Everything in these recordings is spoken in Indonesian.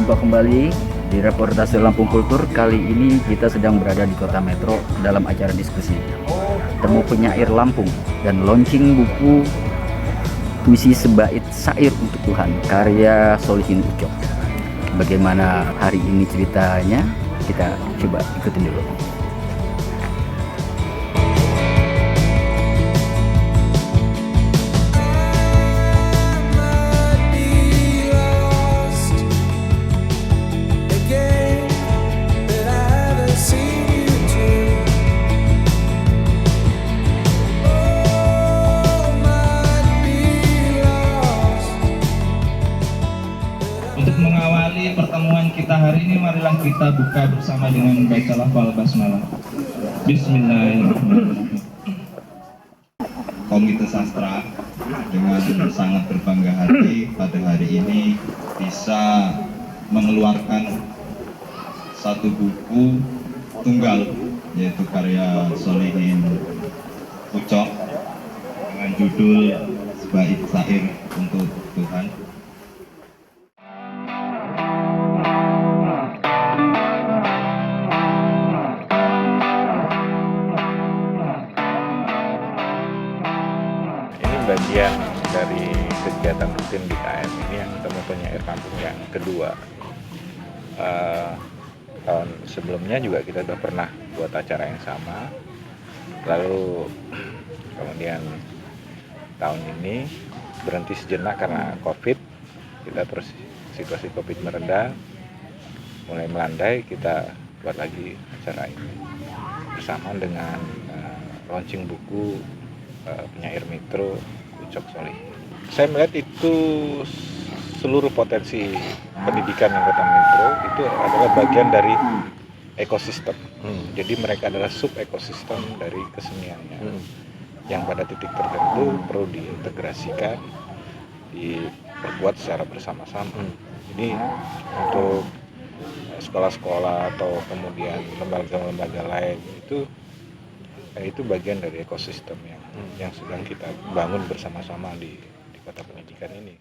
Jumpa kembali di reportase Lampung Kultur. Kali ini kita sedang berada di Kota Metro dalam acara diskusi Temu Penyair Lampung dan launching buku puisi Sebaik Syair untuk Tuhan karya Solihin Ucok. Bagaimana hari ini ceritanya? Kita coba ikutin dulu. Untuk mengawali pertemuan kita hari ini, marilah kita buka bersama dengan baca lafal basmalah. Bismillahirrahmanirrahim. Komite Sastra dengan sangat berbangga hati pada hari ini bisa mengeluarkan satu buku tunggal, yaitu karya Solihin Ucok dengan judul Sebaik Syair untuk Tuhan. Bagian dari kegiatan rutin di KM ini yang Temu Penyair Kampung yang kedua. Tahun sebelumnya juga kita sudah pernah buat acara yang sama, lalu kemudian tahun ini berhenti sejenak karena COVID. Kita terus situasi COVID mereda, mulai melandai, kita buat lagi acara ini bersamaan dengan launching buku penyair Metro Ucok Solihin. Saya melihat itu seluruh potensi pendidikan yang Kota Metro itu adalah bagian dari ekosistem. Jadi mereka adalah sub ekosistem dari keseniannya yang pada titik tertentu perlu diintegrasikan, diperkuat secara bersama-sama. Jadi untuk sekolah-sekolah atau kemudian lembaga-lembaga lain itu bagian dari ekosistem yang sedang kita bangun bersama-sama di Kota Pendidikan ini.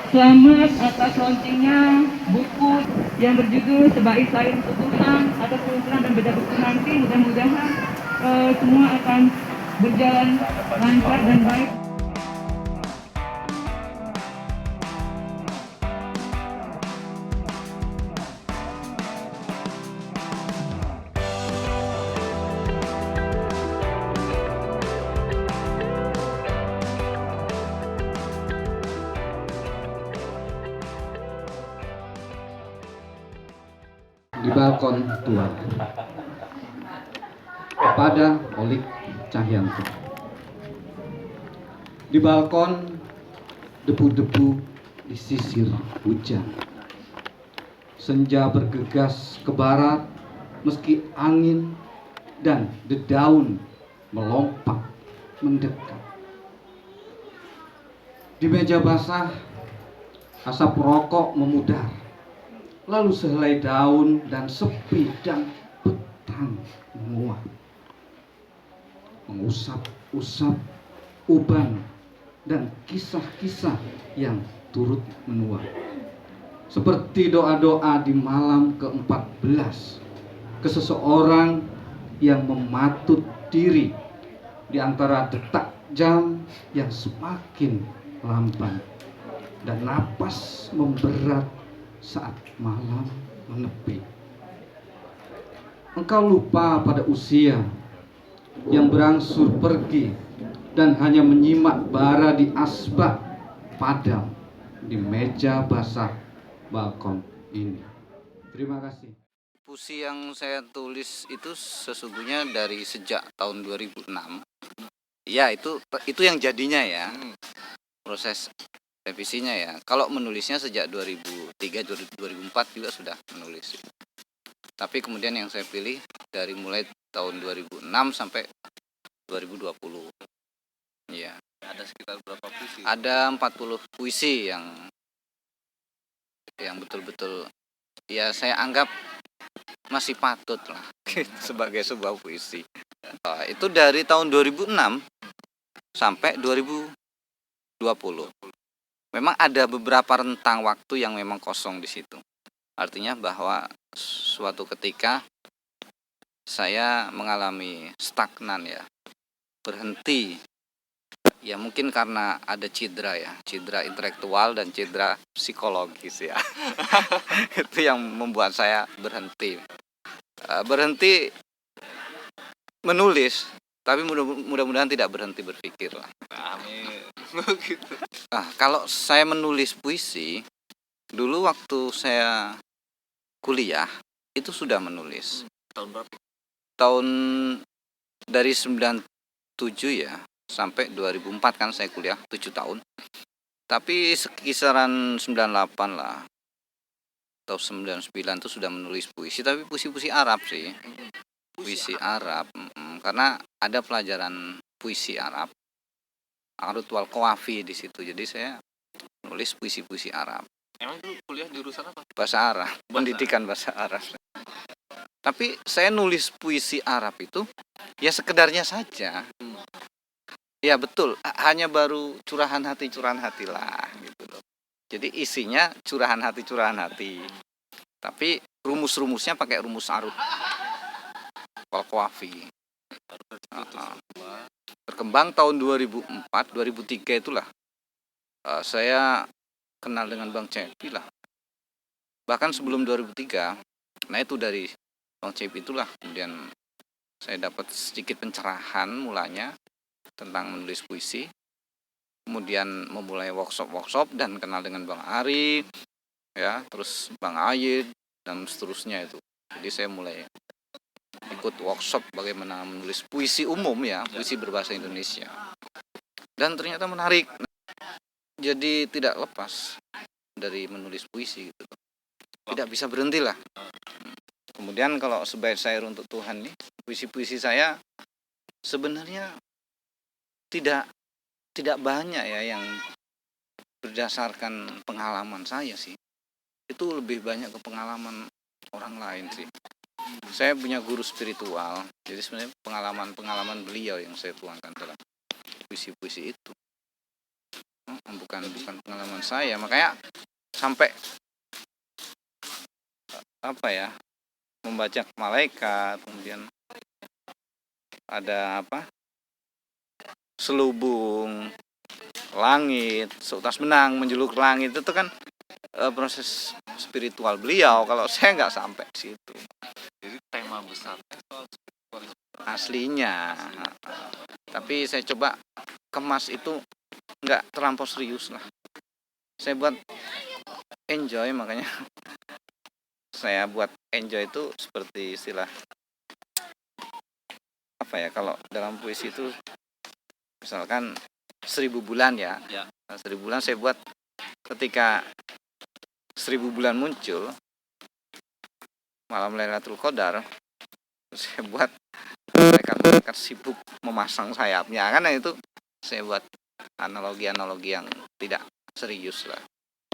Selamat atas launchingnya buku yang berjudul Sebaik Syair untuk Tuhan. Atas peluncuran dan beda buku nanti mudah-mudahan semua akan berjalan lancar dan baik. Di balkon tua pada Olik Cahyanto. Di balkon debu-debu disisir hujan. Senja bergegas ke barat meski angin dan dedaun melompat mendekat. Di meja basah asap rokok memudar. Lalu sehelai daun dan sepi dan petang menguap, mengusap-usap uban dan kisah-kisah yang turut menuai. Seperti doa-doa di malam ke-14 ke seseorang yang mematut diri di antara detak jam yang semakin lamban dan napas memberat saat malam menepi. Engkau lupa pada usia yang berangsur pergi dan hanya menyimak bara di asbak padam di meja basah balkon ini. Terima kasih. Puisi yang saya tulis itu sesungguhnya dari sejak tahun 2006. Ya, itu yang jadinya ya. Proses revisinya ya. Kalau menulisnya sejak 2003 2004 juga sudah menulis. Tapi kemudian yang saya pilih dari mulai tahun 2006 sampai 2020. Ya. Ada sekitar berapa puisi? Ada 40 puisi yang betul-betul ya saya anggap masih patut lah sebagai sebuah puisi. Itu dari tahun 2006 sampai 2020. Memang ada beberapa rentang waktu yang memang kosong di situ. Artinya bahwa suatu ketika saya mengalami stagnan ya, berhenti. Ya mungkin karena ada cedera ya, cedera intelektual dan cedera psikologis ya. Itu yang membuat saya berhenti. Berhenti menulis, tapi mudah-mudahan tidak berhenti berpikir lah. Amin. Gitu. Nah, kalau saya menulis puisi, dulu waktu saya kuliah itu sudah menulis. Tahun berapa? Tahun dari 97 ya sampai 2004 kan saya kuliah 7 tahun. Tapi sekisaran 98 lah atau 99 itu sudah menulis puisi, tapi puisi-puisi Arab sih. Puisi Arab, karena ada pelajaran puisi Arab, Arut wal Qawafi di situ. Jadi saya nulis puisi-puisi Arab. Emang dulu kuliah jurusan apa? Bahasa Arab, pendidikan bahasa Arab. Tapi saya nulis puisi Arab itu ya sekedarnya saja. Ya betul, hanya baru curahan hati lah gitu loh. Jadi isinya curahan hati. Tapi rumus-rumusnya pakai rumus Arut wal Qawafi. Berkembang tahun 2004, 2003 itulah saya kenal dengan Bang Cepi lah. Bahkan sebelum 2003, nah itu dari Bang Cepi itulah kemudian saya dapat sedikit pencerahan mulanya tentang menulis puisi. Kemudian memulai workshop dan kenal dengan Bang Ari, ya, terus Bang Ayid dan seterusnya itu. Jadi saya mulai ikut workshop bagaimana menulis puisi umum ya, puisi berbahasa Indonesia. Dan ternyata menarik. Jadi tidak lepas dari menulis puisi gitu. Tidak bisa berhenti lah. Kemudian kalau sebaik saya untuk Tuhan nih, puisi-puisi saya sebenarnya tidak banyak ya yang berdasarkan pengalaman saya sih. Itu lebih banyak ke pengalaman orang lain sih. Saya punya guru spiritual, jadi sebenarnya pengalaman beliau yang saya tuangkan dalam puisi-puisi itu. Bukan pengalaman saya, makanya sampai membaca malaikat, kemudian ada selubung langit, seutas benang menjulur langit, itu kan proses spiritual beliau. Kalau saya nggak sampai di situ. Jadi tema besar soal Aslinya. Tapi saya coba kemas itu nggak terlampau serius lah. Saya buat enjoy, makanya saya buat enjoy itu seperti istilah kalau dalam puisi itu misalkan 1000 bulan ya. 1000 bulan saya buat ketika 1000 bulan muncul malam Lailatul Qadar, saya buat mereka sibuk memasang sayapnya, kan itu saya buat analogi yang tidak serius lah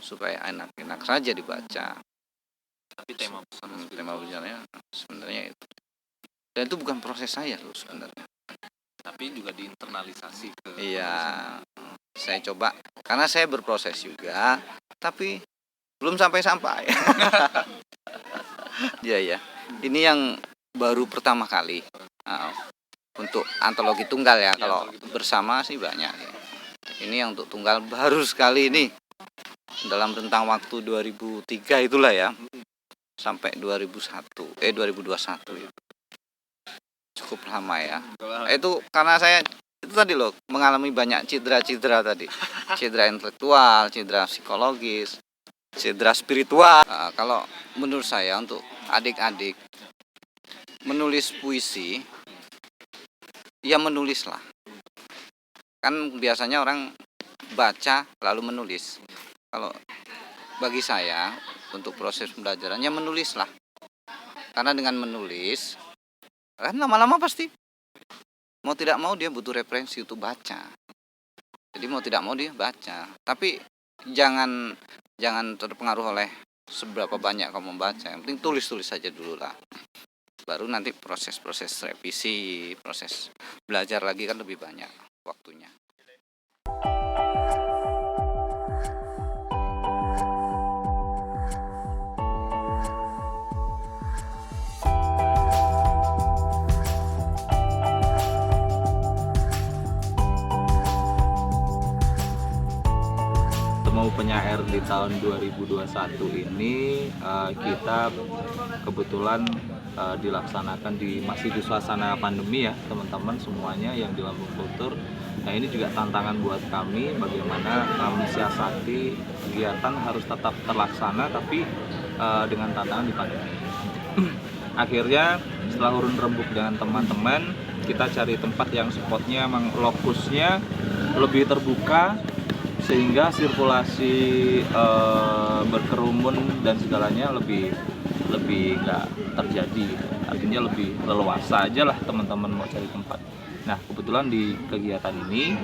supaya enak-enak saja dibaca. Tapi tema besarnya sebenarnya itu. Dan itu bukan proses saya loh sebenarnya. Tapi juga diinternalisasi ke. Iya, saya coba karena saya berproses juga, tapi belum sampai. Ya. Ini yang baru pertama kali untuk antologi tunggal ya. Kalau bersama sih banyak ya. Ini yang untuk tunggal baru sekali ini dalam rentang waktu 2003 itulah ya sampai 2021 itu cukup lama ya. Itu karena saya itu tadi loh mengalami banyak cedera tadi, cedera intelektual, cedera psikologis, cedera spiritual. Kalau menurut saya untuk adik-adik menulis puisi, ya menulislah. Kan biasanya orang baca lalu menulis. Kalau bagi saya untuk proses pembelajarannya menulislah. Karena dengan menulis kan lama-lama pasti mau tidak mau dia butuh referensi untuk baca. Jadi mau tidak mau dia baca. Tapi jangan terpengaruh oleh seberapa banyak kamu membaca. Yang penting tulis saja dulu lah. Baru nanti proses revisi, proses belajar lagi kan lebih banyak waktunya. Temu Penyair di tahun 2021 ini kita kebetulan dilaksanakan masih di suasana pandemi ya teman-teman semuanya yang di Lampung Kultur. Nah ini juga tantangan buat kami bagaimana kami siasati kegiatan harus tetap terlaksana tapi dengan tantangan di pandemi. Akhirnya setelah urun rembuk dengan teman-teman, kita cari tempat yang spotnya memang lokusnya lebih terbuka sehingga sirkulasi berkerumun dan segalanya lebih nggak terjadi. Artinya lebih leluasa aja lah teman-teman mau cari tempat. Nah kebetulan di kegiatan ini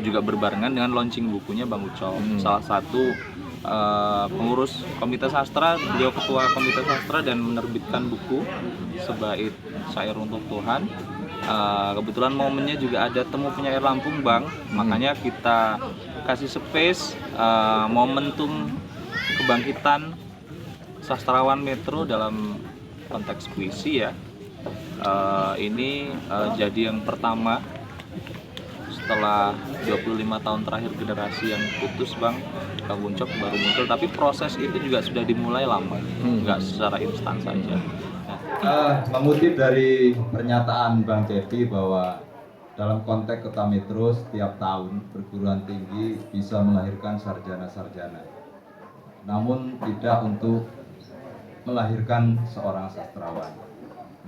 juga berbarengan dengan launching bukunya Bang Ucok, salah satu pengurus Komite Sastra, beliau ketua Komite Sastra dan menerbitkan buku Sebaik Syair Untuk Tuhan. Kebetulan momennya juga ada Temu Penyair Lampung Bang, makanya kita kasih space momentum kebangkitan sastrawan Metro dalam konteks puisi ya. Ini jadi yang pertama setelah 25 tahun terakhir generasi yang putus Bang, Bang Ucok baru muncul, tapi proses itu juga sudah dimulai lama, nggak secara instan saja. Mengutip dari pernyataan Bang Cepi bahwa dalam konteks Kota Metro setiap tahun perguruan tinggi bisa melahirkan sarjana-sarjana, namun tidak untuk melahirkan seorang sastrawan.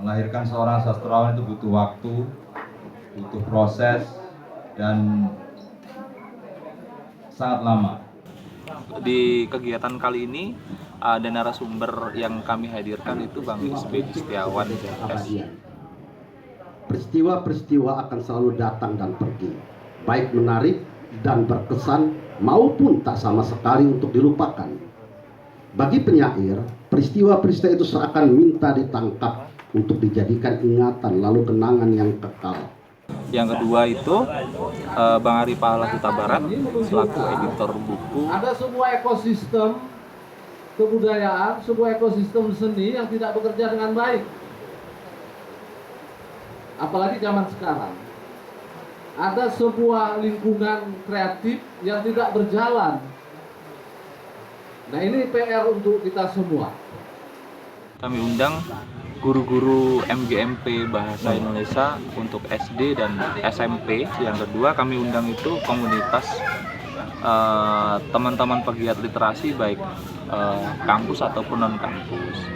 Melahirkan seorang sastrawan itu butuh waktu, butuh proses, dan sangat lama. Di kegiatan kali ini ada narasumber yang kami hadirkan itu Bang Isbedi Setiawan. Peristiwa-peristiwa akan selalu datang dan pergi, baik menarik dan berkesan maupun tak sama sekali untuk dilupakan. Bagi penyair, peristiwa-peristiwa itu seakan minta ditangkap untuk dijadikan ingatan lalu kenangan yang kekal. Yang kedua itu Bang Ari Pahala Huta Barat selaku editor buku. Ada sebuah ekosistem kebudayaan, sebuah ekosistem seni yang tidak bekerja dengan baik. Apalagi zaman sekarang. Ada sebuah lingkungan kreatif yang tidak berjalan. Nah ini PR untuk kita semua. Kami undang guru-guru MGMP Bahasa Indonesia untuk SD dan SMP. Yang kedua kami undang itu komunitas teman-teman pegiat literasi baik kampus ataupun non-kampus.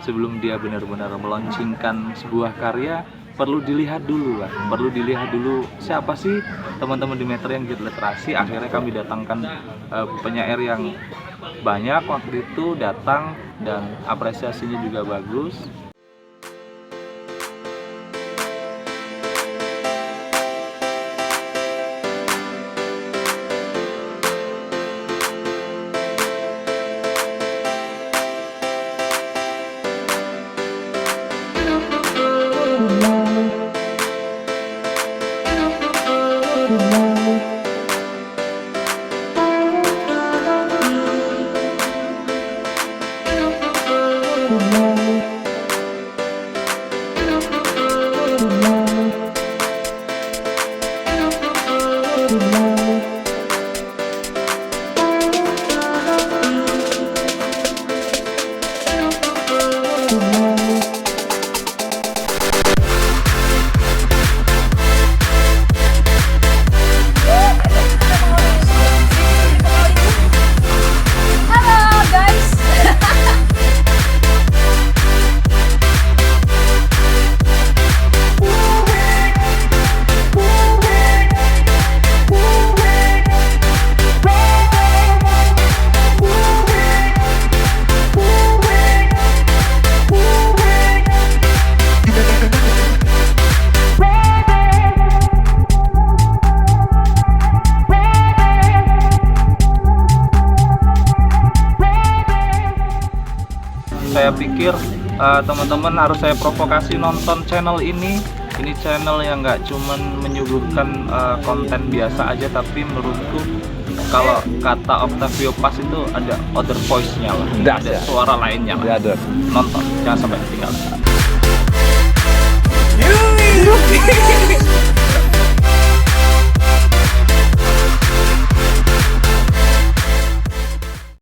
Sebelum dia benar-benar melaunchingkan sebuah karya, perlu dilihat dulu kan, perlu dilihat dulu siapa sih teman-teman di Metro yang giat literasi. Akhirnya kami datangkan penyair yang banyak waktu itu datang dan apresiasinya juga bagus. Saya pikir teman-teman harus saya provokasi nonton channel ini. Ini channel yang nggak cuman menyuguhkan konten biasa aja, tapi menurutku kalau kata Octavio Paz itu ada other voice-nya lah, ada suara lainnya lah. Nonton, jangan sampai ketinggalan.